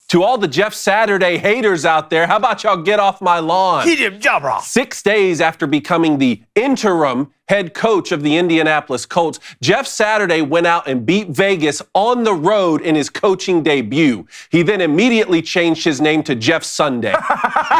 To all the Jeff Saturday haters out there, how about y'all get off my lawn? 6 days after becoming the interim head coach of the Indianapolis Colts, Jeff Saturday went out and beat Vegas on the road in his coaching debut. He then immediately changed his name to Jeff Sunday.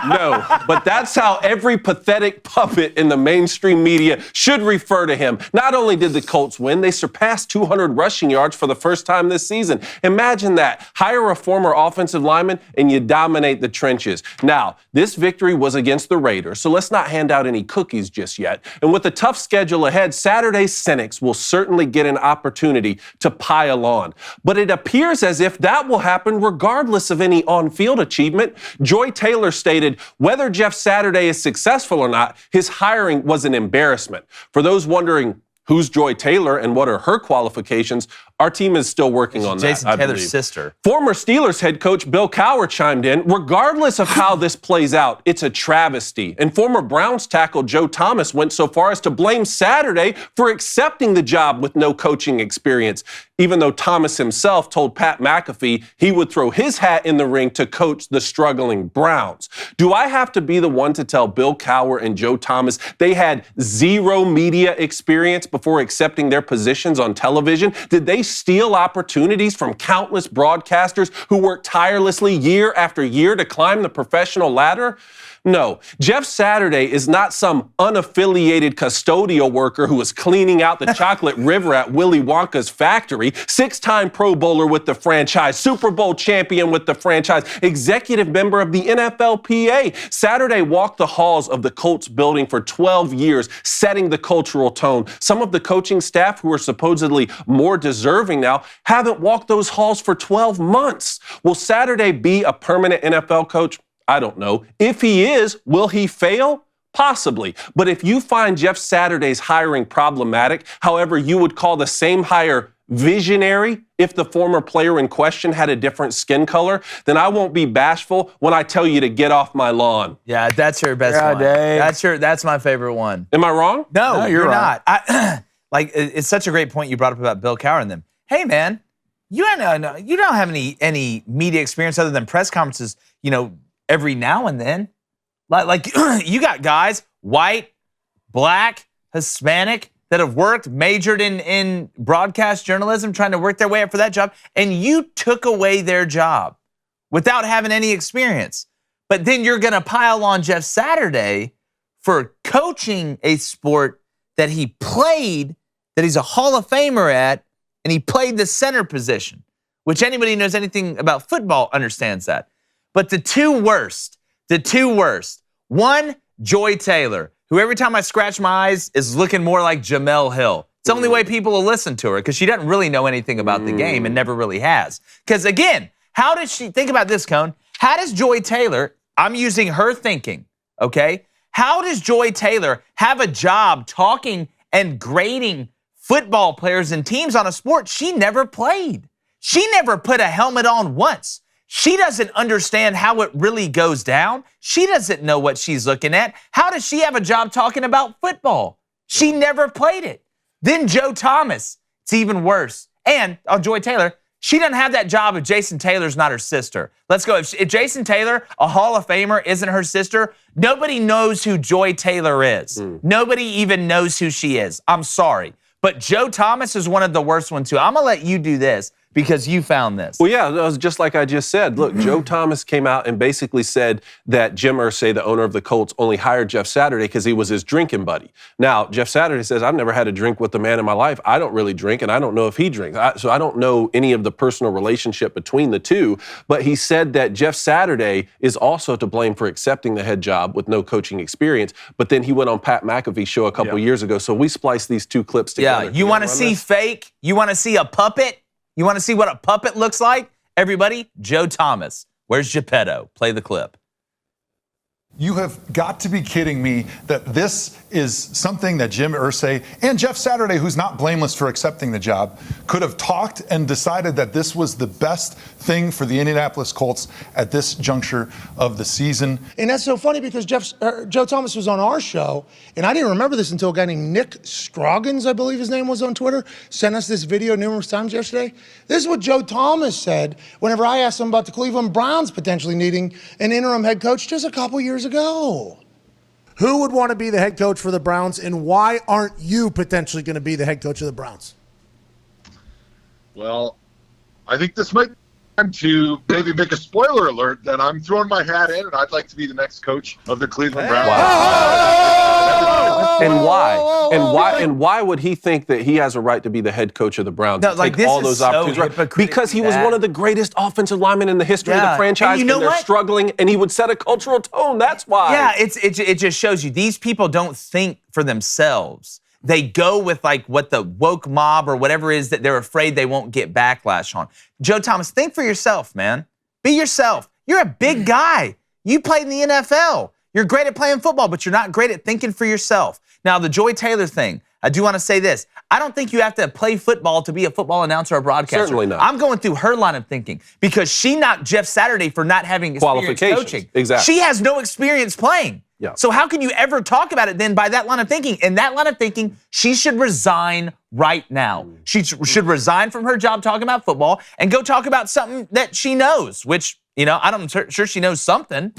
No, but that's how every pathetic puppet in the mainstream media should refer to him. Not only did the Colts win, they surpassed 200 rushing yards for the first time this season. Imagine that. Hire a former offensive lineman and you dominate the trenches. Now, this victory was against the Raiders, so let's not hand out any cookies just yet. And with the tough schedule ahead, Saturday's cynics will certainly get an opportunity to pile on. But it appears as if that will happen regardless of any on-field achievement. Joy Taylor stated, whether Jeff Saturday is successful or not, his hiring was an embarrassment. For those wondering who's Joy Taylor and what are her qualifications, our team is still working on that. Jason Taylor's sister. Former Steelers head coach Bill Cowher chimed in, regardless of how this plays out, it's a travesty. And former Browns tackle Joe Thomas went so far as to blame Saturday for accepting the job with no coaching experience, even though Thomas himself told Pat McAfee he would throw his hat in the ring to coach the struggling Browns. Do I have to be the one to tell Bill Cowher and Joe Thomas they had zero media experience before accepting their positions on television? Did they steal opportunities from countless broadcasters who worked tirelessly year after year to climb the professional ladder? No, Jeff Saturday is not some unaffiliated custodial worker who is cleaning out the chocolate river at Willy Wonka's factory, six-time Pro Bowler with the franchise, Super Bowl champion with the franchise, executive member of the NFLPA. Saturday walked the halls of the Colts building for 12 years, setting the cultural tone. Some of the coaching staff who are supposedly more deserving now haven't walked those halls for 12 months. Will Saturday be a permanent NFL coach? I don't know. If he is, will he fail? Possibly. But if you find Jeff Saturday's hiring problematic, however, you would call the same hire visionary if the former player in question had a different skin color, then I won't be bashful when I tell you to get off my lawn. Yeah, that's your best one. That's my favorite one. Am I wrong? No, you're not. It's such a great point you brought up about Bill Cowher and them. Hey, man, you don't have any media experience other than press conferences, every now and then. Like you got guys, white, black, Hispanic, that have majored in broadcast journalism, trying to work their way up for that job, and you took away their job without having any experience. But then you're going to pile on Jeff Saturday for coaching a sport that he played, that he's a Hall of Famer at, and he played the center position, which anybody who knows anything about football understands that. But the two worst. One, Joy Taylor, who every time I scratch my eyes is looking more like Jamel Hill. It's the only way people will listen to her because she doesn't really know anything about the game and never really has. Because again, how does she, think about this, Cone, how does Joy Taylor, I'm using her thinking, okay? How does Joy Taylor have a job talking and grading football players and teams on a sport she never played? She never put a helmet on once. She doesn't understand how it really goes down. She doesn't know what she's looking at. How does she have a job talking about football? She never played it. Then Joe Thomas, it's even worse. And on Joy Taylor, she doesn't have that job if Jason Taylor's not her sister. Let's go. If Jason Taylor, a Hall of Famer, isn't her sister, nobody knows who Joy Taylor is. Nobody even knows who she is. I'm sorry. But Joe Thomas is one of the worst ones too. I'm going to let you do this because you found this. Well, yeah, that was just like I just said. Look, Joe Thomas came out and basically said that Jim Irsay, the owner of the Colts, only hired Jeff Saturday because he was his drinking buddy. Now, Jeff Saturday says, I've never had a drink with a man in my life. I don't really drink, and I don't know if he drinks. So I don't know any of the personal relationship between the two. But he said that Jeff Saturday is also to blame for accepting the head job with no coaching experience. But then he went on Pat McAfee's show a couple years ago. So we spliced these two clips together. Yeah, you want to see fake? You want to see a puppet? You want to see what a puppet looks like? Everybody, Joe Thomas. Where's Geppetto? Play the clip. You have got to be kidding me that this is something that Jim Irsay and Jeff Saturday, who's not blameless for accepting the job, could have talked and decided that this was the best thing for the Indianapolis Colts at this juncture of the season. And that's so funny because Joe Thomas was on our show, and I didn't remember this until a guy named Nick Scroggins, I believe his name was, on Twitter, sent us this video numerous times yesterday. This is what Joe Thomas said whenever I asked him about the Cleveland Browns potentially needing an interim head coach just a couple years ago. Who would want to be the head coach for the Browns, and why aren't you potentially going to be the head coach of the Browns? Well, I think this might be time to maybe make a spoiler alert that I'm throwing my hat in, and I'd like to be the next coach of the Cleveland Browns. And why? And why would he think that he has a right to be the head coach of the Browns? No, like, take this all is those so opportunities, right? Because he was one of the greatest offensive linemen in the history of the franchise, and they're struggling, and he would set a cultural tone. That's why. Yeah, it just shows you these people don't think for themselves. They go with like what the woke mob or whatever is that they're afraid they won't get backlash on. Joe Thomas, think for yourself, man. Be yourself. You're a big guy. You played in the NFL. You're great at playing football, but you're not great at thinking for yourself. Now, the Joy Taylor thing, I do want to say this. I don't think you have to play football to be a football announcer or broadcaster. Certainly not. I'm going through her line of thinking because she knocked Jeff Saturday for not having experience coaching. Exactly. She has no experience playing. Yeah. So how can you ever talk about it then by that line of thinking? In that line of thinking, she should resign right now. She should resign from her job talking about football and go talk about something that she knows, which, I'm sure she knows something.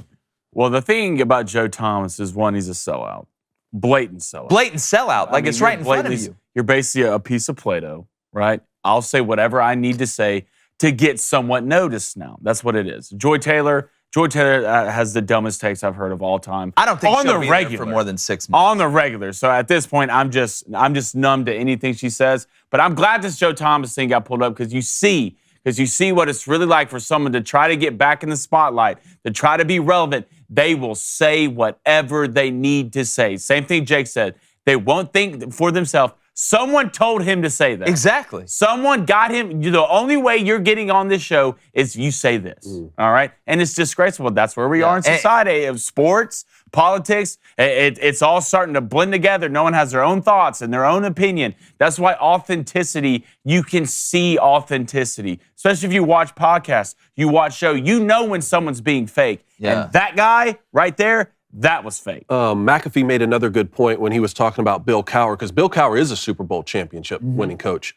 Well, the thing about Joe Thomas is, one, he's a sellout. Blatant sellout. Blatant sellout. Like, it's right in front of you. You're basically a piece of Play-Doh, right? I'll say whatever I need to say to get somewhat noticed now. That's what it is. Joy Taylor has the dumbest takes I've heard of all time. I don't think on she'll the be regular there for more than 6 months. On the regular. So at this point, I'm just numb to anything she says. But I'm glad this Joe Thomas thing got pulled up because you see what it's really like for someone to try to get back in the spotlight, to try to be relevant. They will say whatever they need to say. Same thing Jake said. They won't think for themselves. Someone told him to say that. Exactly. Someone got him. The only way you're getting on this show is you say this. All right? And it's disgraceful. That's where we are in society. Of sports, politics, it's all starting to blend together. No one has their own thoughts and their own opinion. That's why authenticity, you can see authenticity. Especially if you watch podcasts, you watch show, you know when someone's being fake. Yeah. And that guy right there, that was fake. McAfee made another good point when he was talking about Bill Cowher, because Bill Cowher is a Super Bowl championship winning coach.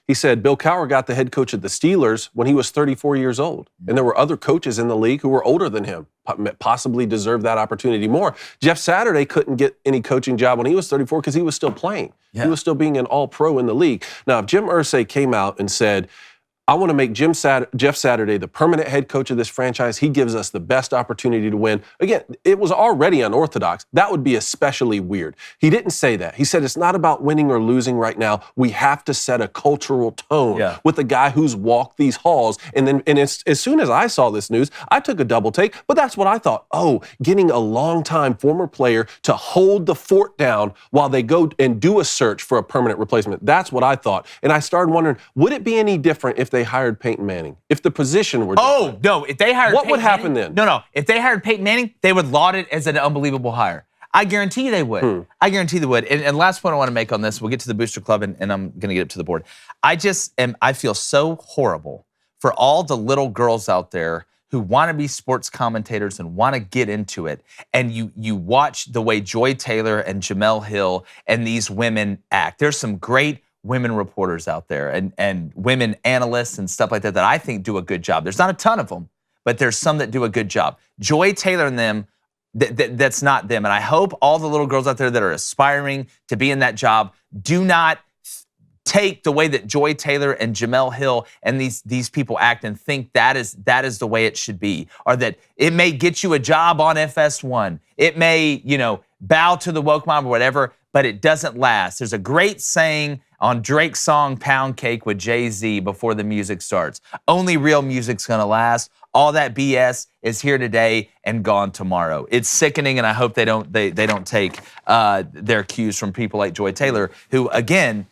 He said Bill Cowher got the head coach of the Steelers when he was 34 years old. And there were other coaches in the league who were older than him, possibly deserved that opportunity more. Jeff Saturday couldn't get any coaching job when he was 34 because he was still playing. Yeah. He was still being an all-pro in the league. Now, if Jim Irsay came out and said, I want to make Jeff Saturday the permanent head coach of this franchise. He gives us the best opportunity to win. Again, it was already unorthodox. That would be especially weird. He didn't say that. He said it's not about winning or losing right now. We have to set a cultural tone with the guy who's walked these halls. And as soon as I saw this news, I took a double take. But that's what I thought. Oh, getting a longtime former player to hold the fort down while they go and do a search for a permanent replacement. That's what I thought. And I started wondering, would it be any different if they hired Peyton Manning? If the position were different? Oh, no. If they hired what would happen then? No. If they hired Peyton Manning, they would laud it as an unbelievable hire. I guarantee they would. I guarantee they would. And last point I want to make on this, we'll get to the Booster Club and I'm going to get up to the board. I feel so horrible for all the little girls out there who want to be sports commentators and want to get into it. And you watch the way Joy Taylor and Jamel Hill and these women act. There's some great women reporters out there and women analysts and stuff like that I think do a good job. There's not a ton of them, but there's some that do a good job. Joy Taylor and them, that's not them. And I hope all the little girls out there that are aspiring to be in that job do not take the way that Joy Taylor and Jamel Hill and these people act and think that is the way it should be, or that it may get you a job on FS1. It may, bow to the woke mob or whatever, but it doesn't last. There's a great saying on Drake's song Pound Cake with Jay-Z before the music starts. Only real music's gonna last. All that BS is here today and gone tomorrow. It's sickening, and I hope they don't take their cues from people like Joy Taylor, who again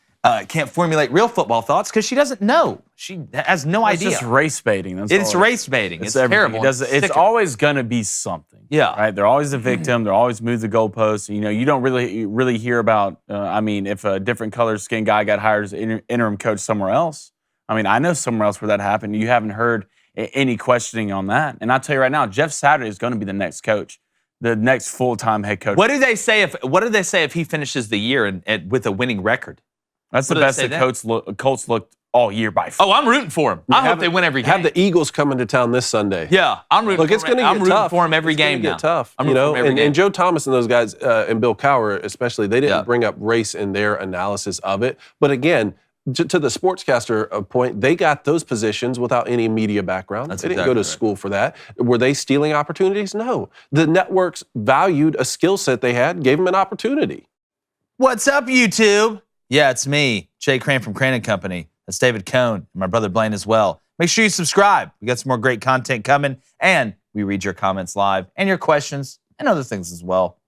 can't formulate real football thoughts because she doesn't know. She has no idea. It's just race baiting. It's race baiting. It's terrible. It's always gonna be something. Yeah. Right? They're always the victim. They're always move the goalposts. You know, you don't really hear about, if a different color skin guy got hired as interim coach somewhere else. I mean, I know somewhere else where that happened. You haven't heard any questioning on that. And I'll tell you right now, Jeff Saturday is going to be the next coach, the next full-time head coach. What do they say if he finishes the year with a winning record? That's the best the Colts looked all year by far. Oh, I'm rooting for him. I hope they win every game. Have the Eagles coming to town this Sunday. Yeah, I'm rooting. Look, it's going to get tough. For him every game now. It's going to get tough. I'm rooting for him every game. And Joe Thomas and those guys, and Bill Cowher especially, they didn't bring up race in their analysis of it. But again, to the sportscaster point, they got those positions without any media background. They didn't go to school for that. Were they stealing opportunities? No. The networks valued a skill set they had, gave them an opportunity. What's up, YouTube? Yeah, it's me, Jay Crane from Crane & Company. That's David Cohn and my brother Blaine as well. Make sure you subscribe. We got some more great content coming, and we read your comments live and your questions and other things as well.